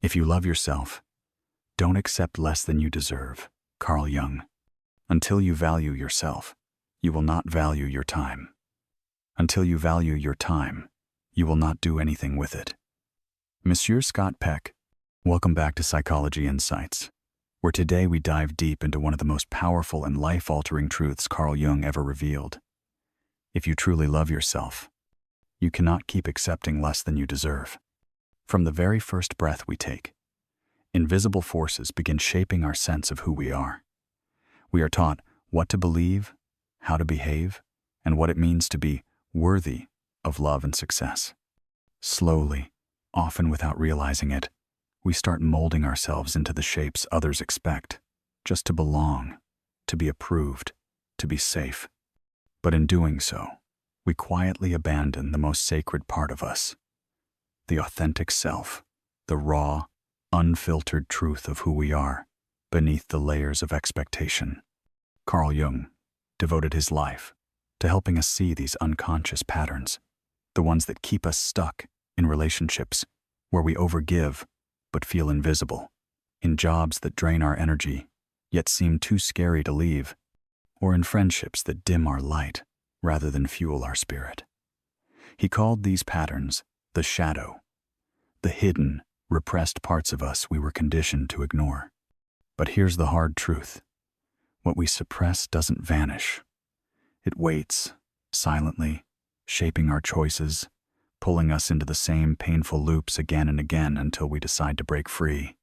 If you love yourself, don't accept less than you deserve. Carl Jung. Until you value yourself, you will not value your time. Until you value your time, you will not do anything with it. Monsieur Scott Peck. Welcome back to Psychology Insights, where today we dive deep into one of the most powerful and life-altering truths Carl Jung ever revealed. If you truly love yourself, you cannot keep accepting less than you deserve. From the very first breath we take, invisible forces begin shaping our sense of who we are. We are taught what to believe, how to behave, and what it means to be worthy of love and success. Slowly, often without realizing it, we start molding ourselves into the shapes others expect, just to belong, to be approved, to be safe. But in doing so, we quietly abandon the most sacred part of us, the authentic self, the raw, unfiltered truth of who we are, beneath the layers of expectation. Carl Jung devoted his life to helping us see these unconscious patterns, the ones that keep us stuck in relationships where we overgive but feel invisible, in jobs that drain our energy yet seem too scary to leave, or in friendships that dim our light rather than fuel our spirit. He called these patterns the shadow, the hidden, repressed parts of us we were conditioned to ignore. But here's the hard truth. What we suppress doesn't vanish. It waits, silently, shaping our choices, pulling us into the same painful loops again and again until we decide to break free.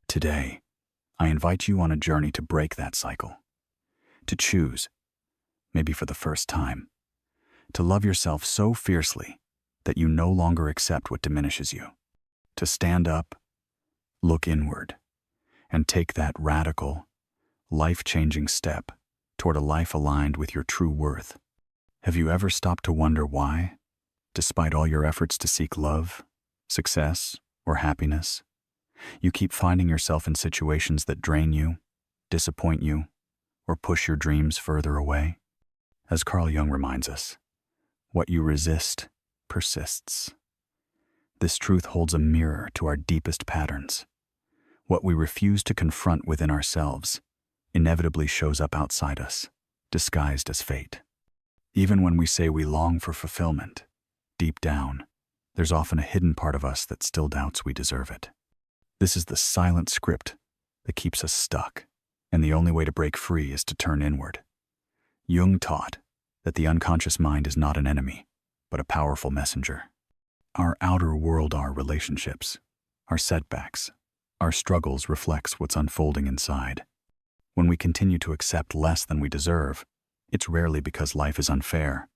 Today, I invite you on a journey to break that cycle, to choose, maybe for the first time, to love yourself so fiercely that you no longer accept what diminishes you, to stand up, look inward, and take that radical, life-changing step toward a life aligned with your true worth. Have you ever stopped to wonder why, despite all your efforts to seek love, success, or happiness, you keep finding yourself in situations that drain you, disappoint you, or push your dreams further away? As Carl Jung reminds us, what you resist persists. This truth holds a mirror to our deepest patterns. What we refuse to confront within ourselves inevitably shows up outside us, disguised as fate. Even when we say we long for fulfillment, deep down, there's often a hidden part of us that still doubts we deserve it. This is the silent script that keeps us stuck, and the only way to break free is to turn inward. Jung taught that the unconscious mind is not an enemy, but a powerful messenger. Our outer world, our relationships, our setbacks, our struggles reflects what's unfolding inside. When we continue to accept less than we deserve, it's rarely because life is unfair.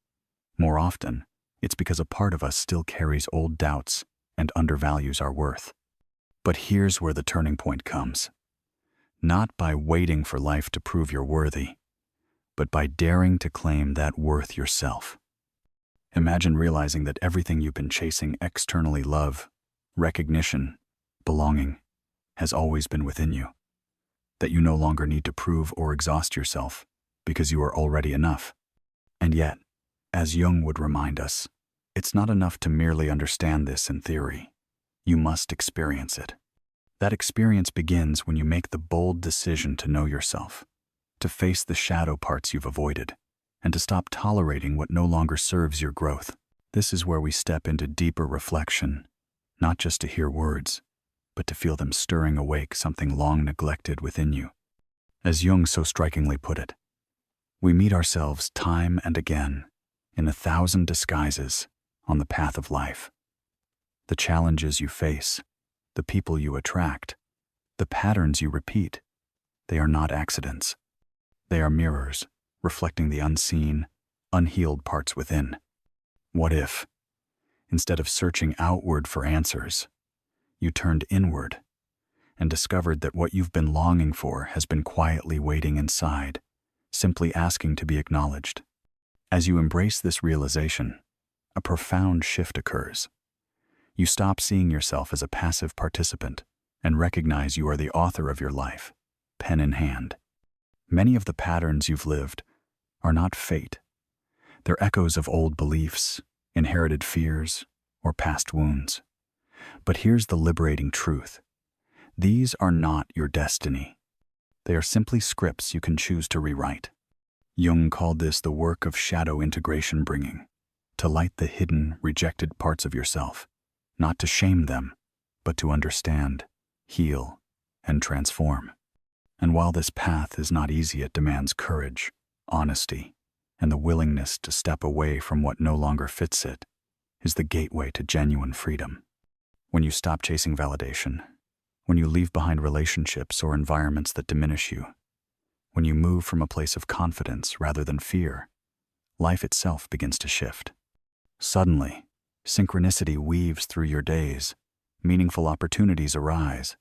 More often, it's because a part of us still carries old doubts and undervalues our worth. But here's where the turning point comes. Not by waiting for life to prove you're worthy, but by daring to claim that worth yourself. Imagine realizing that everything you've been chasing externally, love, recognition, belonging, has always been within you. That you no longer need to prove or exhaust yourself because you are already enough. And yet, as Jung would remind us, it's not enough to merely understand this in theory. You must experience it. That experience begins when you make the bold decision to know yourself, to face the shadow parts you've avoided, and to stop tolerating what no longer serves your growth. This is where we step into deeper reflection, not just to hear words, but to feel them stirring awake something long neglected within you. As Jung so strikingly put it, we meet ourselves time and again in 1,000 disguises on the path of life. The challenges you face, the people you attract, the patterns you repeat, they are not accidents. They are mirrors, reflecting the unseen, unhealed parts within. What if, instead of searching outward for answers, you turned inward and discovered that what you've been longing for has been quietly waiting inside, simply asking to be acknowledged? As you embrace this realization, a profound shift occurs. You stop seeing yourself as a passive participant and recognize you are the author of your life, pen in hand. Many of the patterns you've lived are not fate. They're echoes of old beliefs, inherited fears, or past wounds. But here's the liberating truth. These are not your destiny. They are simply scripts you can choose to rewrite. Jung called this the work of shadow integration, bringing to light the hidden, rejected parts of yourself, not to shame them, but to understand, heal, and transform. And while this path is not easy, it demands courage, honesty, and the willingness to step away from what no longer fits it, is the gateway to genuine freedom. When you stop chasing validation, when you leave behind relationships or environments that diminish you, when you move from a place of confidence rather than fear, life itself begins to shift. Suddenly, synchronicity weaves through your days, meaningful opportunities arise,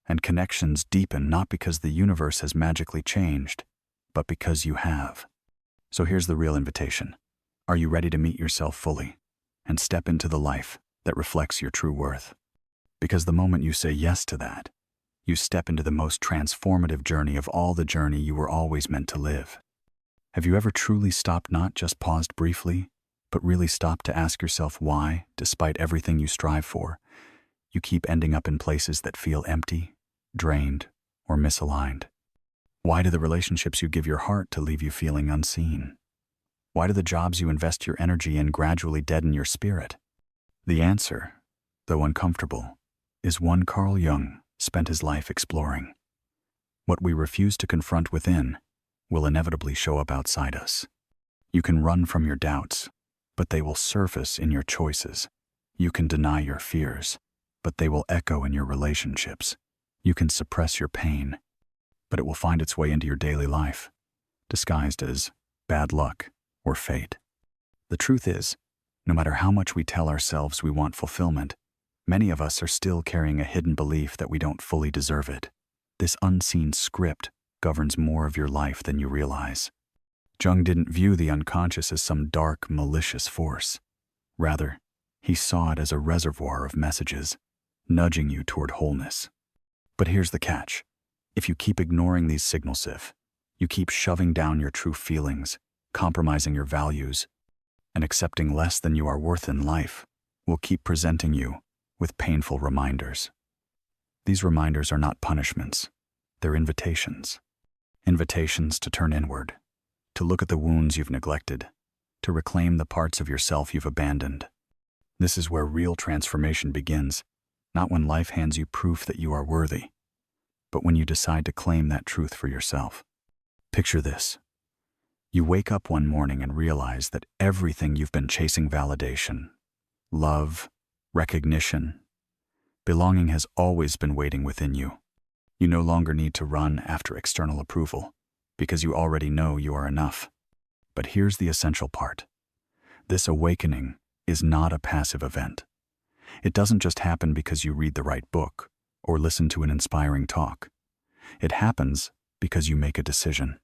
and connections deepen, not because the universe has magically changed, but because you have. So here's the real invitation. Are you ready to meet yourself fully and step into the life that reflects your true worth? Because the moment you say yes to that, you step into the most transformative journey of all, the journey you were always meant to live. Have you ever truly stopped, not just paused briefly, but really stopped to ask yourself why, despite everything you strive for, you keep ending up in places that feel empty, drained, or misaligned? Why do the relationships you give your heart to leave you feeling unseen? Why do the jobs you invest your energy in gradually deaden your spirit? The answer, though uncomfortable, is one Carl Jung spent his life exploring. What we refuse to confront within will inevitably show up outside us. You can run from your doubts, but they will surface in your choices. You can deny your fears, but they will echo in your relationships. You can suppress your pain, but it will find its way into your daily life, disguised as bad luck or fate. The truth is, no matter how much we tell ourselves we want fulfillment, many of us are still carrying a hidden belief that we don't fully deserve it. This unseen script governs more of your life than you realize. Jung didn't view the unconscious as some dark, malicious force. Rather, he saw it as a reservoir of messages, nudging you toward wholeness. But here's the catch. If you keep ignoring these signals, if you keep shoving down your true feelings, compromising your values, and accepting less than you are worth in life, will keep presenting you with painful reminders. These reminders are not punishments. They're invitations. Invitations to turn inward, to look at the wounds you've neglected, to reclaim the parts of yourself you've abandoned. This is where real transformation begins, not when life hands you proof that you are worthy, but when you decide to claim that truth for yourself. Picture this. You wake up one morning and realize that everything you've been chasing, validation, love, recognition, belonging, has always been waiting within you. You no longer need to run after external approval, because you already know you are enough. But here's the essential part. This awakening is not a passive event. It doesn't just happen because you read the right book or listen to an inspiring talk. It happens because you make a decision.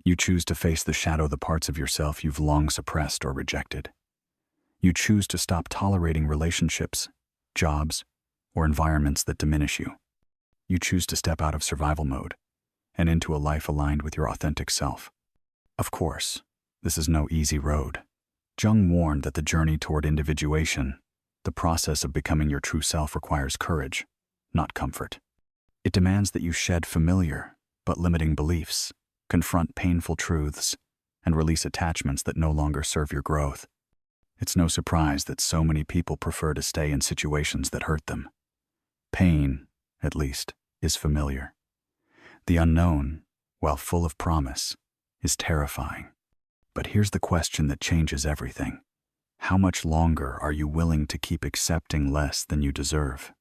You choose to face the shadow, the parts of yourself you've long suppressed or rejected. You choose to stop tolerating relationships, jobs, or environments that diminish you. You choose to step out of survival mode and into a life aligned with your authentic self. Of course, this is no easy road. Jung warned that the journey toward individuation, the process of becoming your true self, requires courage, not comfort. It demands that you shed familiar but limiting beliefs, confront painful truths, and release attachments that no longer serve your growth. It's no surprise that so many people prefer to stay in situations that hurt them. Pain, at least, is familiar. The unknown, while full of promise, is terrifying. But here's the question that changes everything. How much longer are you willing to keep accepting less than you deserve?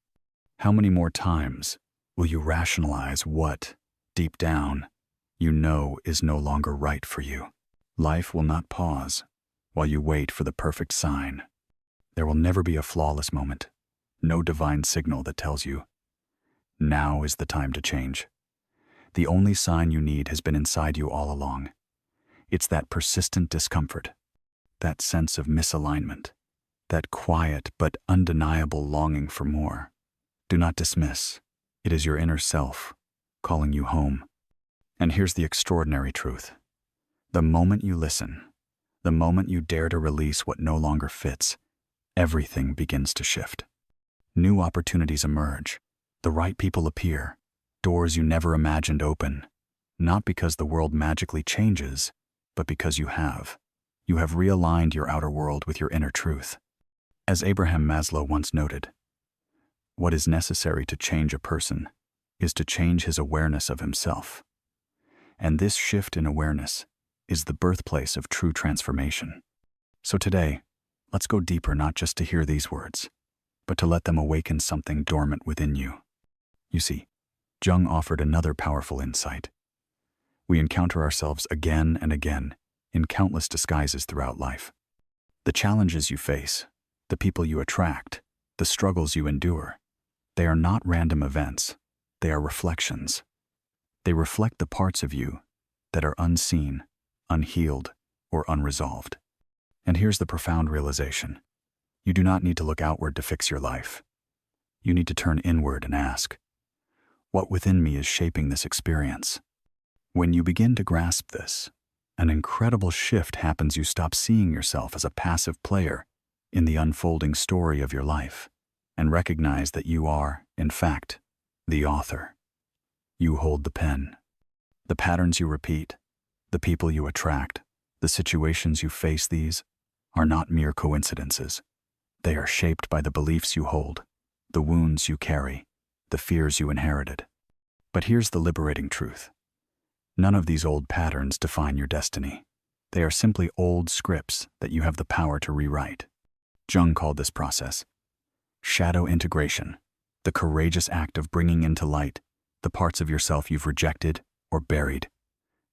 How many more times will you rationalize what, deep down, you know is no longer right for you? Life will not pause while you wait for the perfect sign. There will never be a flawless moment, no divine signal that tells you, now is the time to change. The only sign you need has been inside you all along. It's that persistent discomfort, that sense of misalignment, that quiet but undeniable longing for more. Do not dismiss. It is your inner self calling you home. And here's the extraordinary truth. The moment you listen, the moment you dare to release what no longer fits, everything begins to shift. New opportunities emerge, The right people appear, doors you never imagined open, not because the world magically changes, but because you have. You have realigned your outer world with your inner truth. As Abraham Maslow once noted, what is necessary to change a person is to change his awareness of himself. And this shift in awareness is the birthplace of true transformation. So today, let's go deeper, not just to hear these words, but to let them awaken something dormant within you. You see, Jung offered another powerful insight. We encounter ourselves again and again in countless disguises throughout life. The challenges you face, the people you attract, the struggles you endure, they are not random events. They are reflections. They reflect the parts of you that are unseen, unhealed, or unresolved. And here's the profound realization. You do not need to look outward to fix your life. You need to turn inward and ask, what within me is shaping this experience? When you begin to grasp this, an incredible shift happens. You stop seeing yourself as a passive player in the unfolding story of your life and recognize that you are, in fact, the author. You hold the pen. The patterns you repeat, the people you attract, the situations you face, these are not mere coincidences. They are shaped by the beliefs you hold, the wounds you carry, the fears you inherited. But here's the liberating truth. None of these old patterns define your destiny. They are simply old scripts that you have the power to rewrite. Jung called this process shadow integration, the courageous act of bringing into light the parts of yourself you've rejected or buried,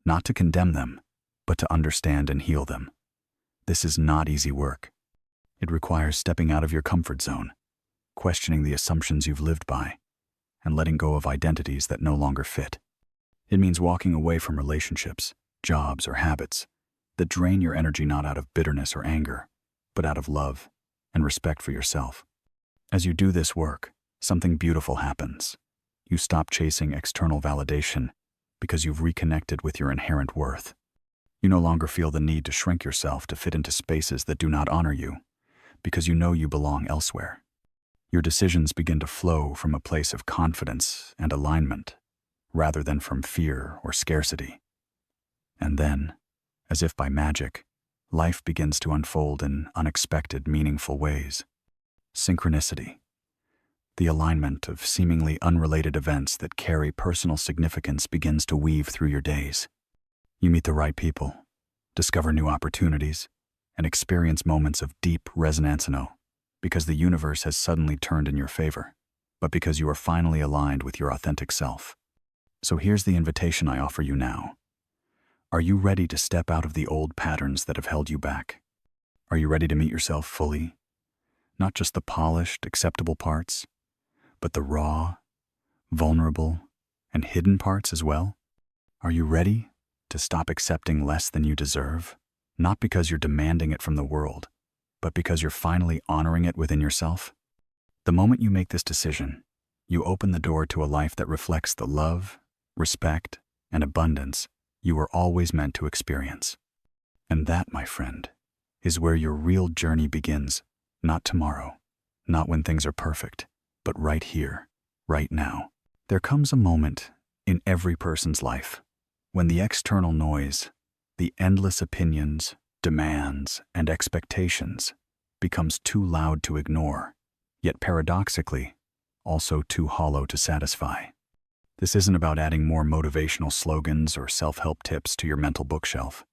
not to condemn them, but to understand and heal them. This is not easy work. It requires stepping out of your comfort zone, questioning the assumptions you've lived by, and letting go of identities that no longer fit. It means walking away from relationships, jobs, or habits that drain your energy, not out of bitterness or anger, but out of love and respect for yourself. As you do this work, something beautiful happens. You stop chasing external validation because you've reconnected with your inherent worth. You no longer feel the need to shrink yourself to fit into spaces that do not honor you, because you know you belong elsewhere. Your decisions begin to flow from a place of confidence and alignment, rather than from fear or scarcity. And then, as if by magic, life begins to unfold in unexpected, meaningful ways. Synchronicity, the alignment of seemingly unrelated events that carry personal significance, begins to weave through your days. You meet the right people, discover new opportunities, and experience moments of deep resonance, not because the universe has suddenly turned in your favor, but because you are finally aligned with your authentic self. So here's the invitation I offer you now. Are you ready to step out of the old patterns that have held you back? Are you ready to meet yourself fully? Not just the polished, acceptable parts, but the raw, vulnerable, and hidden parts as well? Are you ready to stop accepting less than you deserve? Not because you're demanding it from the world, but because you're finally honoring it within yourself? The moment you make this decision, you open the door to a life that reflects the love, respect, and abundance you were always meant to experience. And that, my friend, is where your real journey begins. Not tomorrow, not when things are perfect, but right here, right now. There comes a moment in every person's life when the external noise, the endless opinions, demands, and expectations becomes too loud to ignore, yet paradoxically, also too hollow to satisfy. This isn't about adding more motivational slogans or self-help tips to your mental bookshelf.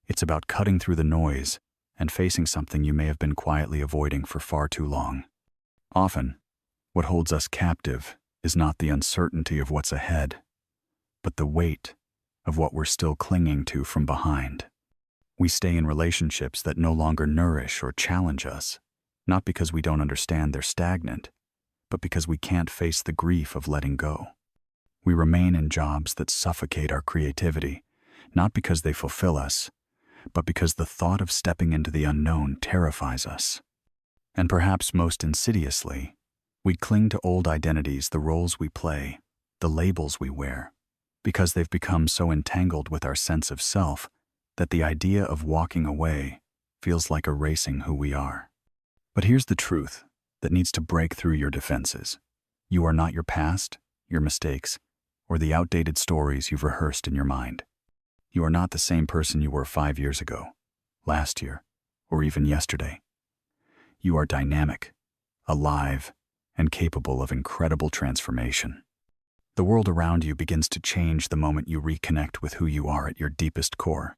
It's about cutting through the noise and facing something you may have been quietly avoiding for far too long. Often, what holds us captive is not the uncertainty of what's ahead, but the weight of what we're still clinging to from behind. We stay in relationships that no longer nourish or challenge us, not because we don't understand they're stagnant, but because we can't face the grief of letting go. We remain in jobs that suffocate our creativity, not because they fulfill us, but because the thought of stepping into the unknown terrifies us. And perhaps most insidiously, we cling to old identities, the roles we play, the labels we wear, because they've become so entangled with our sense of self that the idea of walking away feels like erasing who we are. But here's the truth that needs to break through your defenses. You are not your past, your mistakes, or the outdated stories you've rehearsed in your mind. You are not the same person you were 5 years ago, last year, or even yesterday. You are dynamic, alive, and capable of incredible transformation. The world around you begins to change the moment you reconnect with who you are at your deepest core.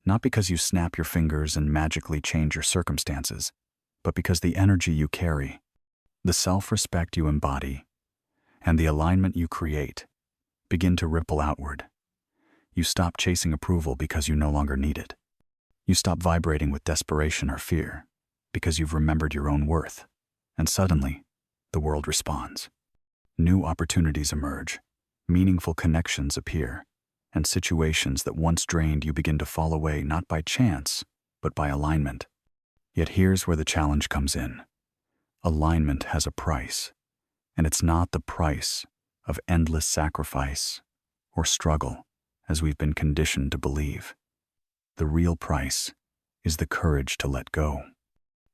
Not because you snap your fingers and magically change your circumstances, but because the energy you carry, the self-respect you embody, and the alignment you create begin to ripple outward. You stop chasing approval because you no longer need it. You stop vibrating with desperation or fear because you've remembered your own worth. And suddenly, the world responds. New opportunities emerge, meaningful connections appear, and situations that once drained you begin to fall away not by chance, but by alignment. Yet here's where the challenge comes in. Alignment has a price, and it's not the price of endless sacrifice or struggle, as we've been conditioned to believe. The real price is the courage to let go.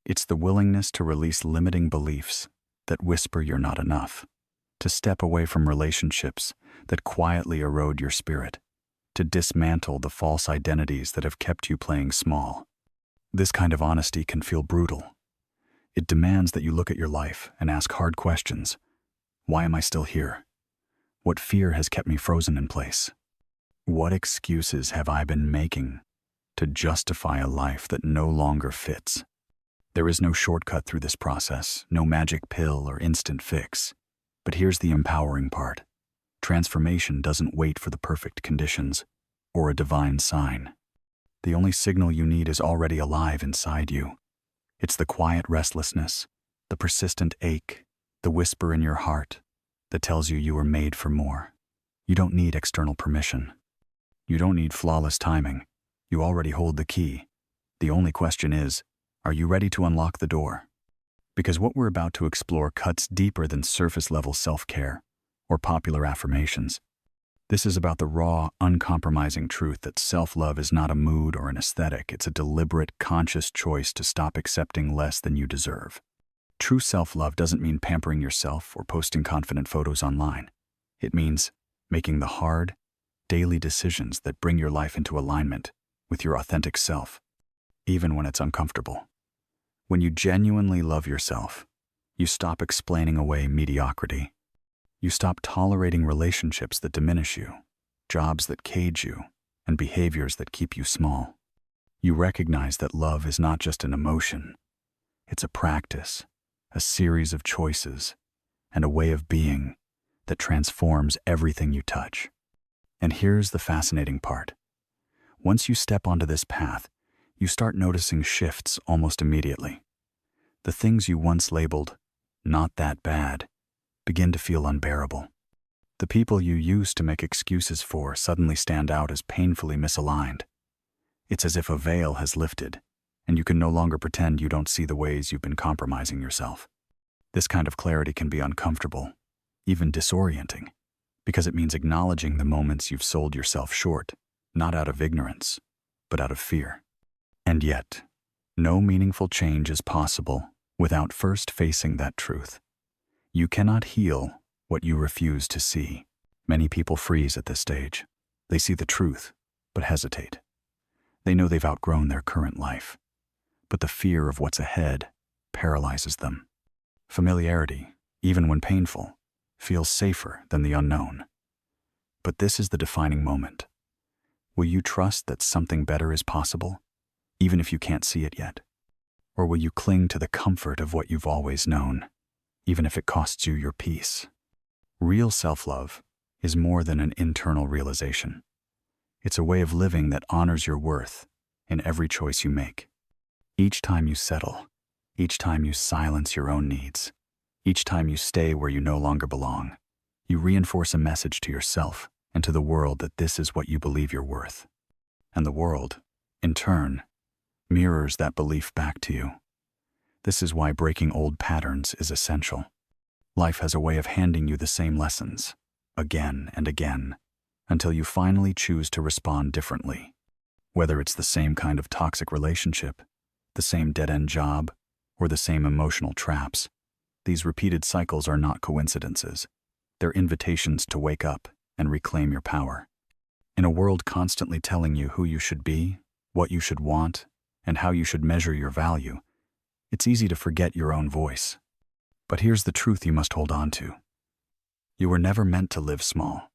It's the willingness to release limiting beliefs that whisper you're not enough, to step away from relationships that quietly erode your spirit, to dismantle the false identities that have kept you playing small. This kind of honesty can feel brutal. It demands that you look at your life and ask hard questions. Why am I still here? What fear has kept me frozen in place? What excuses have I been making to justify a life that no longer fits? There is no shortcut through this process, no magic pill or instant fix. But here's the empowering part. Transformation doesn't wait for the perfect conditions or a divine sign. The only signal you need is already alive inside you. It's the quiet restlessness, the persistent ache, the whisper in your heart that tells you were made for more. You don't need external permission. You don't need flawless timing. You already hold the key. The only question is, are you ready to unlock the door? Because what we're about to explore cuts deeper than surface-level self-care or popular affirmations. This is about the raw, uncompromising truth that self-love is not a mood or an aesthetic. It's a deliberate, conscious choice to stop accepting less than you deserve. True self-love doesn't mean pampering yourself or posting confident photos online. It means making the hard, daily decisions that bring your life into alignment with your authentic self, even when it's uncomfortable. When you genuinely love yourself, you stop explaining away mediocrity. You stop tolerating relationships that diminish you, jobs that cage you, and behaviors that keep you small. You recognize that love is not just an emotion. It's a practice, a series of choices, and a way of being that transforms everything you touch. And here's the fascinating part. Once you step onto this path, you start noticing shifts almost immediately. The things you once labeled, "not that bad," begin to feel unbearable. The people you used to make excuses for suddenly stand out as painfully misaligned. It's as if a veil has lifted, and you can no longer pretend you don't see the ways you've been compromising yourself. This kind of clarity can be uncomfortable, even disorienting, because it means acknowledging the moments you've sold yourself short, not out of ignorance, but out of fear. And yet, no meaningful change is possible without first facing that truth. You cannot heal what you refuse to see. Many people freeze at this stage. They see the truth, but hesitate. They know they've outgrown their current life, but the fear of what's ahead paralyzes them. Familiarity, even when painful, feels safer than the unknown. But this is the defining moment. Will you trust that something better is possible, even if you can't see it yet? Or will you cling to the comfort of what you've always known, even if it costs you your peace? Real self-love is more than an internal realization. It's a way of living that honors your worth in every choice you make. Each time you settle, each time you silence your own needs, each time you stay where you no longer belong, you reinforce a message to yourself and to the world that this is what you believe you're worth. And the world, in turn, mirrors that belief back to you. This is why breaking old patterns is essential. Life has a way of handing you the same lessons, again and again, until you finally choose to respond differently. Whether it's the same kind of toxic relationship, the same dead-end job, or the same emotional traps, These repeated cycles are not coincidences. They're invitations to wake up and reclaim your power. In a world constantly telling you who you should be, what you should want, and how you should measure your value, it's easy to forget your own voice. But here's the truth you must hold on to. You were never meant to live small.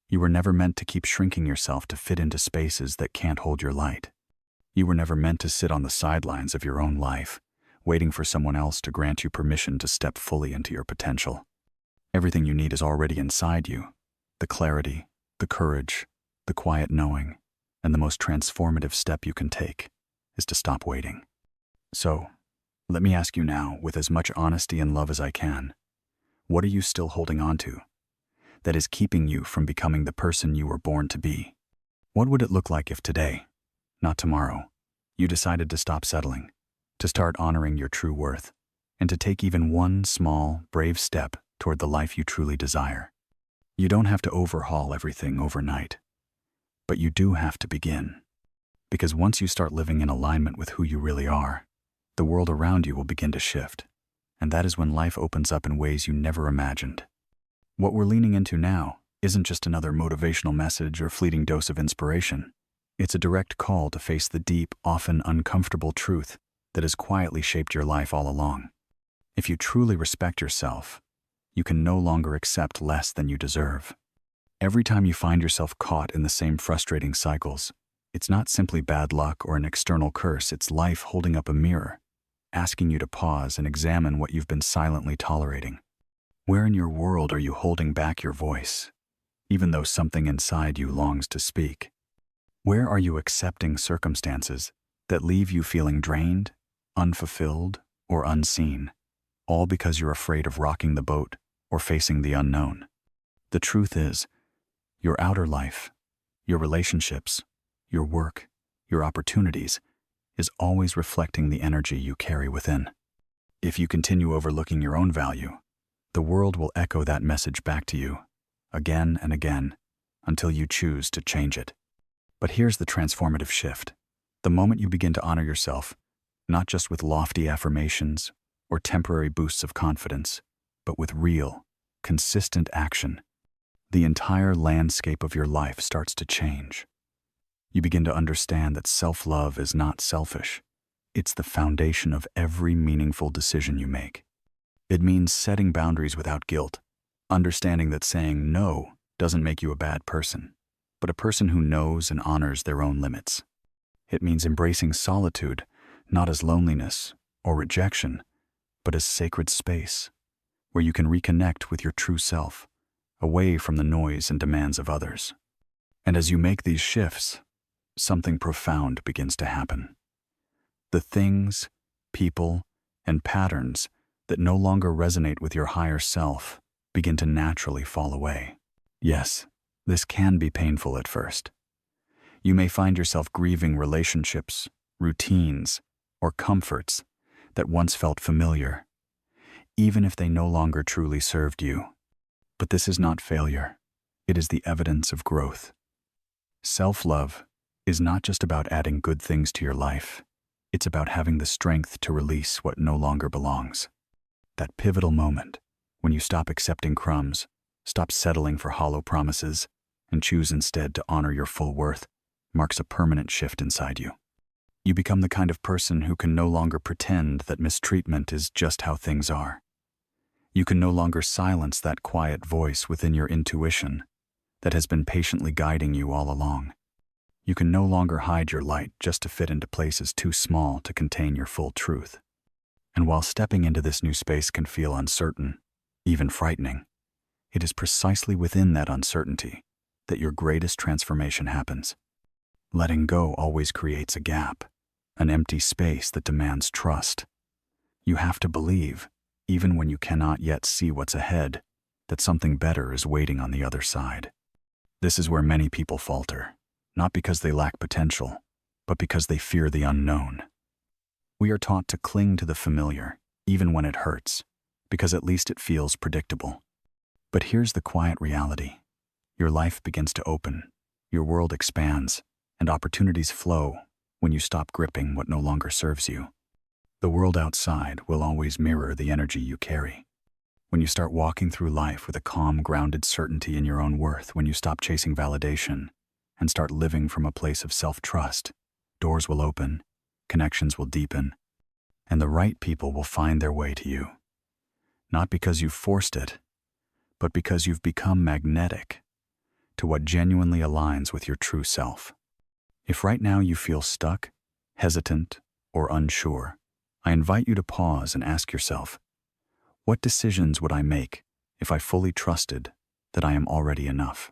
You were never meant to keep shrinking yourself to fit into spaces that can't hold your light. You were never meant to sit on the sidelines of your own life, waiting for someone else to grant you permission to step fully into your potential. Everything you need is already inside you. The clarity, the courage, the quiet knowing, and the most transformative step you can take is to stop waiting. So, let me ask you now, with as much honesty and love as I can, what are you still holding on to that is keeping you from becoming the person you were born to be? What would it look like if today, not tomorrow, you decided to stop settling, to start honoring your true worth, and to take even one small, brave step toward the life you truly desire? You don't have to overhaul everything overnight, but you do have to begin. Because once you start living in alignment with who you really are, the world around you will begin to shift, and that is when life opens up in ways you never imagined. What we're leaning into now isn't just another motivational message or fleeting dose of inspiration. It's a direct call to face the deep, often uncomfortable truth that has quietly shaped your life all along. If you truly respect yourself, you can no longer accept less than you deserve. Every time you find yourself caught in the same frustrating cycles, it's not simply bad luck or an external curse, it's life holding up a mirror, asking you to pause and examine what you've been silently tolerating. Where in your world are you holding back your voice, even though something inside you longs to speak? Where are you accepting circumstances that leave you feeling drained, unfulfilled, or unseen, all because you're afraid of rocking the boat or facing the unknown? The truth is, your outer life, your relationships, your work, your opportunities, is always reflecting the energy you carry within. If you continue overlooking your own value, the world will echo that message back to you, again and again, until you choose to change it. But here's the transformative shift. The moment you begin to honor yourself, not just with lofty affirmations or temporary boosts of confidence, but with real, consistent action, the entire landscape of your life starts to change. You begin to understand that self-love is not selfish. It's the foundation of every meaningful decision you make. It means setting boundaries without guilt, understanding that saying no doesn't make you a bad person, but a person who knows and honors their own limits. It means embracing solitude, not as loneliness or rejection, but as sacred space, where you can reconnect with your true self, away from the noise and demands of others. And as you make these shifts, something profound begins to happen. The things, people, and patterns that no longer resonate with your higher self begin to naturally fall away. Yes, this can be painful at first. You may find yourself grieving relationships, routines, or comforts that once felt familiar, even if they no longer truly served you. But this is not failure. It is the evidence of growth. Self-love is not just about adding good things to your life. It's about having the strength to release what no longer belongs. That pivotal moment when you stop accepting crumbs, stop settling for hollow promises, and choose instead to honor your full worth, marks a permanent shift inside you. You become the kind of person who can no longer pretend that mistreatment is just how things are. You can no longer silence that quiet voice within your intuition that has been patiently guiding you all along. You can no longer hide your light just to fit into places too small to contain your full truth. And while stepping into this new space can feel uncertain, even frightening, it is precisely within that uncertainty that your greatest transformation happens. Letting go always creates a gap, an empty space that demands trust. You have to believe, even when you cannot yet see what's ahead, that something better is waiting on the other side. This is where many people falter, not because they lack potential, but because they fear the unknown. We are taught to cling to the familiar, even when it hurts, because at least it feels predictable. But here's the quiet reality. Your life begins to open, your world expands, and opportunities flow when you stop gripping what no longer serves you. The world outside will always mirror the energy you carry. When you start walking through life with a calm, grounded certainty in your own worth, when you stop chasing validation and start living from a place of self-trust, doors will open, connections will deepen, and the right people will find their way to you. Not because you've forced it, but because you've become magnetic to what genuinely aligns with your true self. If right now you feel stuck, hesitant, or unsure, I invite you to pause and ask yourself, what decisions would I make if I fully trusted that I am already enough?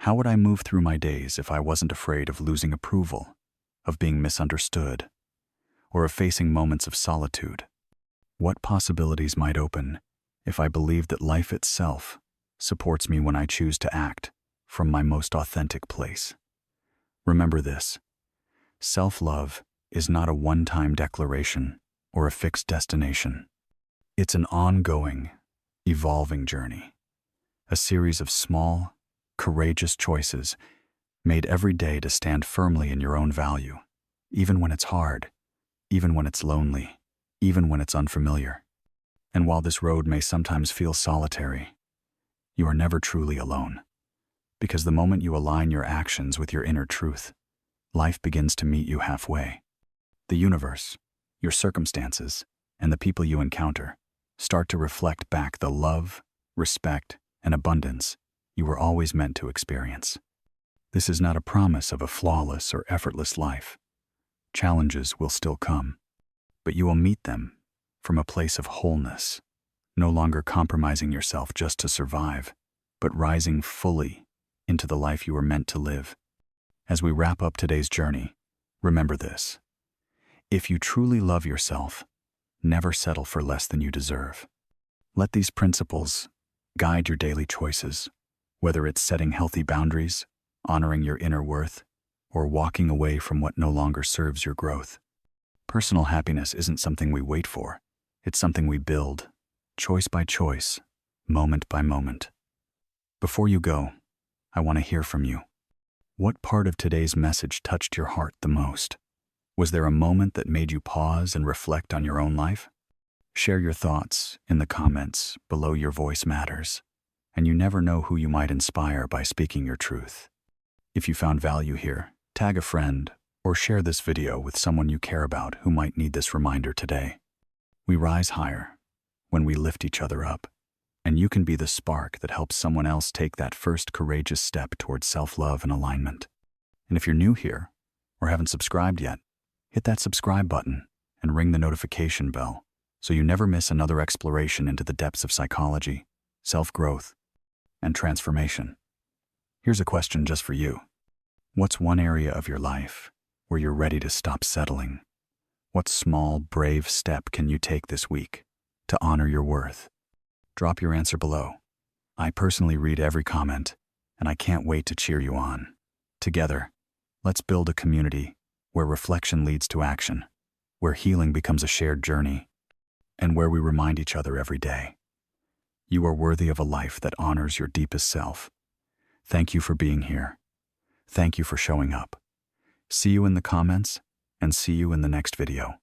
How would I move through my days if I wasn't afraid of losing approval, of being misunderstood, or of facing moments of solitude? What possibilities might open if I believed that life itself supports me when I choose to act from my most authentic place? Remember this: self-love is not a one-time declaration or a fixed destination. It's an ongoing, evolving journey, a series of small, courageous choices made every day to stand firmly in your own value, even when it's hard, even when it's lonely, even when it's unfamiliar. And while this road may sometimes feel solitary, you are never truly alone. Because the moment you align your actions with your inner truth, life begins to meet you halfway. The universe, your circumstances, and the people you encounter start to reflect back the love, respect, and abundance you were always meant to experience. This is not a promise of a flawless or effortless life. Challenges will still come, but you will meet them from a place of wholeness, no longer compromising yourself just to survive, but rising fully into the life you were meant to live. As we wrap up today's journey, remember this: if you truly love yourself, never settle for less than you deserve. Let these principles guide your daily choices, whether it's setting healthy boundaries, honoring your inner worth, or walking away from what no longer serves your growth. Personal happiness isn't something we wait for. It's something we build, choice by choice, moment by moment. Before you go, I want to hear from you. What part of today's message touched your heart the most? Was there a moment that made you pause and reflect on your own life? Share your thoughts in the comments below. Your voice matters, and you never know who you might inspire by speaking your truth. If you found value here, tag a friend or share this video with someone you care about who might need this reminder today. We rise higher when we lift each other up, and you can be the spark that helps someone else take that first courageous step towards self-love and alignment. And if you're new here or haven't subscribed yet, hit that subscribe button and ring the notification bell so you never miss another exploration into the depths of psychology, self-growth, and transformation. Here's a question just for you. What's one area of your life where you're ready to stop settling? What small, brave step can you take this week to honor your worth? Drop your answer below. I personally read every comment, and I can't wait to cheer you on. Together, let's build a community where reflection leads to action, where healing becomes a shared journey, and where we remind each other every day: you are worthy of a life that honors your deepest self. Thank you for being here. Thank you for showing up. See you in the comments, and see you in the next video.